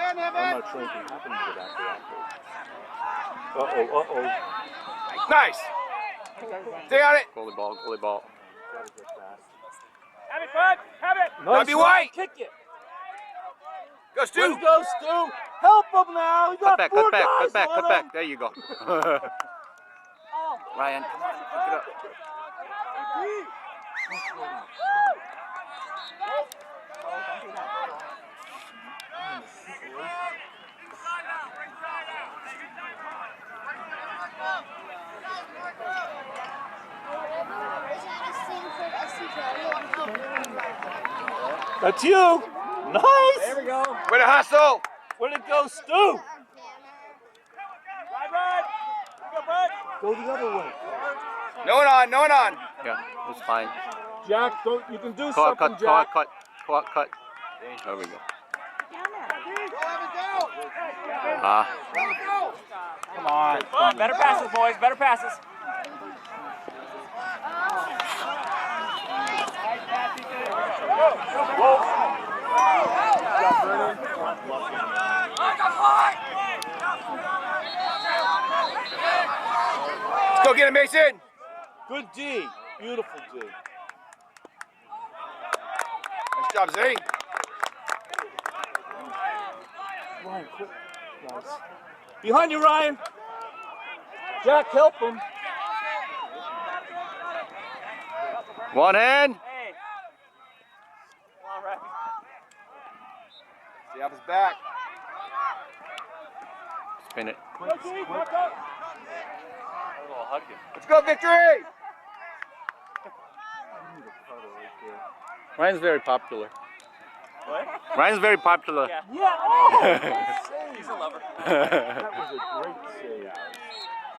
I'm not sure anything happened to it after. Uh-oh. Nice. Stay on it. Goalie ball. Have it, bud. Have it. Nice, be white. Kick it. Go, Way Stu. to go, Stu. Help him now. You got Cut four back. guys on him. There you go. Ryan, come on, pick it up. That's you. Nice. There we go. Way to hustle. Way to go, Stu. Bud. Go, bud. Go the other way. No one on. Yeah, it's fine. Jack, you can do something, Cut. Jack. There we go. Come on. Better passes, boys. Better passes. Let's go get him, Mason. Good D. Beautiful D. Nice job, Zane. Ryan, quick. Nice. Behind you, Ryan. Jack, help him. One hand. Hey. Come on, Rafi. Stay off his back. Spin it. Let's go, Victory. Ryan's very popular. What? Ryan's very popular. Yeah. Yeah. Oh, He's a lover. that was a great save.